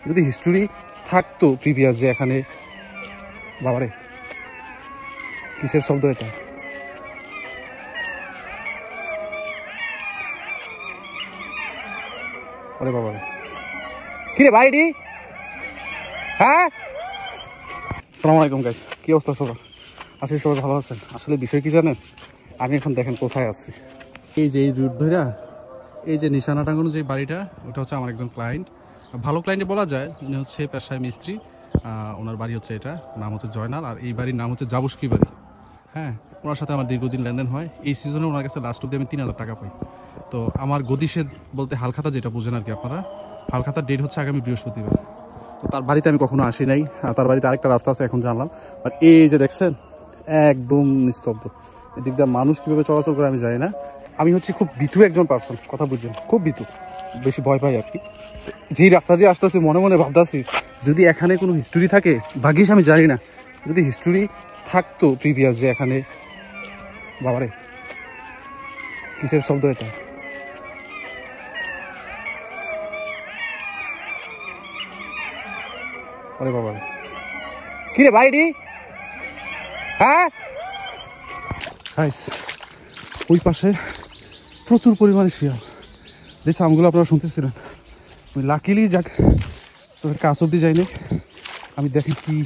যদি হিস্টোরি থাকতো প্রিভিয়াস যে এখানে, বাবারে কিসের শব্দ এটা? আরে বাবারে, কিরে ভাইডি? হ্যাঁ, আসসালামু আলাইকুম গাইস, কি অবস্থা সবার? আসলে সবাই ভালো আছেন। আসলে বিষয় কি জানেন, আমি এখন দেখেন কোথায় আছি। এই যে এই রুট ধরে এই যে নিশানা টাঙ্গানো যে বাড়িটা, ওটা হচ্ছে আমার একজন ক্লায়েন্ট, ভালো ক্লায়েন্টে বলা যায়। উনি হচ্ছে পেশায় মিস্ত্রি, ওনার বাড়ি হচ্ছে এটা, নাম হচ্ছে জয়নাল, আর এই বাড়ির নাম হচ্ছে জাবুস্কি বাড়ি। হ্যাঁ, ওনার সাথে আমার দীর্ঘদিন লেনদেন হয়। এই সিজনে ওনার কাছে লাস্ট অব্দি আমি 3000 টাকা পাই। তো আমার গতিষেধ বলতে হালখাতা যেটা বুঝেন আর কি আপনারা, হালখাতার ডেট হচ্ছে আগামী বৃহস্পতিবার। তো তার বাড়িতে আমি কখনো আসি নাই, তার বাড়িতে আরেকটা রাস্তা আছে, এখন জানলাম। বাট এই যে দেখছেন একদম নিস্তব্ধ, এদিক দিয়ে মানুষ কীভাবে চলাচল করে আমি জানি না। আমি হচ্ছে খুব ভীতু একজন পার্সন, কথা বুঝছেন, খুব ভীতু, বেশি ভয় পাই আর কি। যেই রাস্তা দিয়ে আসতেছি মনে মনে ভাবতেছি যদি এখানে কোনো হিস্টোরি থাকে, ভাগ্যিস আমি জানি না, যদি হিস্টোরি থাকতো প্রিভিয়াস যে এখানে, বাবারে কিসের শব্দ এটা? আরে বাবারে, কিরে ভাইডি? হ্যাঁ, ওই পাশে প্রচুর পরিমাণে শিয়াল, যে সাউন্ডগুলো আপনারা শুনতেছিলেন। আমি লাকিলি যাক তোদের কাছ অব্দি যাইনি। আমি দেখেন কি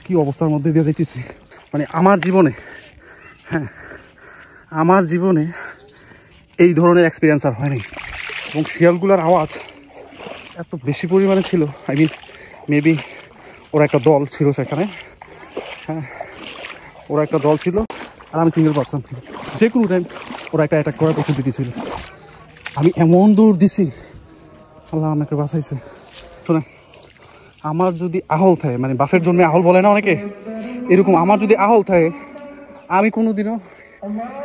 কি অবস্থার মধ্যে দিয়ে যাইতেছি, মানে আমার জীবনে, হ্যাঁ আমার জীবনে এই ধরনের এক্সপিরিয়েন্স আর হয়নি। এবং শিয়ালগুলোর আওয়াজ এত বেশি পরিমাণে ছিল, আই মিন মেবি ওরা একটা দল ছিল সেখানে। হ্যাঁ, ওরা একটা দল ছিল, আর আমি সিঙ্গেল পার্সন। যে কোনো টাইম ওরা একটা অ্যাটাক করার পসিবিলিটি ছিল। আমি এমন দৌড় দিছি, আল্লাহ আমাকে বাঁচাইছে। শোনেন, আমার যদি আহল থাকে, মানে বাফের জন্য আহল বলে না অনেকে, এরকম আমার যদি আহল থাকে, আমি কোনোদিনও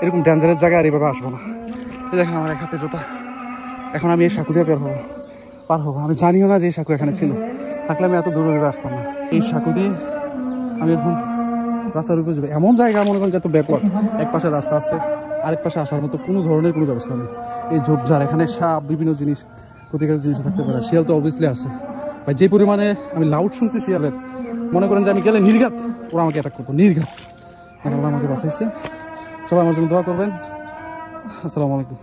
এরকম ডেঞ্জারাস জায়গায় আর এভাবে আসবো না। দেখেন আমার এক হাতে জুতা, এখন আমি এই সাঁকু দিয়ে পার হবো। আমি জানিও না যে এই সাঁকু এখানে ছিল, থাকলে আমি এত দূরে আসতাম না। এই সাঁকু দিয়ে আমি এখন রাস্তার উপরে যাবো, এমন জায়গা মনে করেন যত ব্যাকওয়ার্ড, এক পাশে রাস্তা আছে, আরেক পাশে আসার মতো কোনো ধরনের কোনো ব্যবস্থা নেই। এই ঝোপঝাড়, এখানে সাপ, বিভিন্ন জিনিস, ক্ষতিকারক জিনিস থাকতে পারে। শিয়াল তো অবভিয়াসলি আছে ভাই, যে পরিমাণে আমি লাউড শুনছি শিয়ালের, মনে করেন যে আমি গেলে নির্ঘাত ওরা আমাকে অ্যাটাক করতো, নির্ঘাত। আল্লাহ আমাকে বাঁচাইছে। সবাই আমার জন্য দোয়া করবেন। আসসালামু আলাইকুম।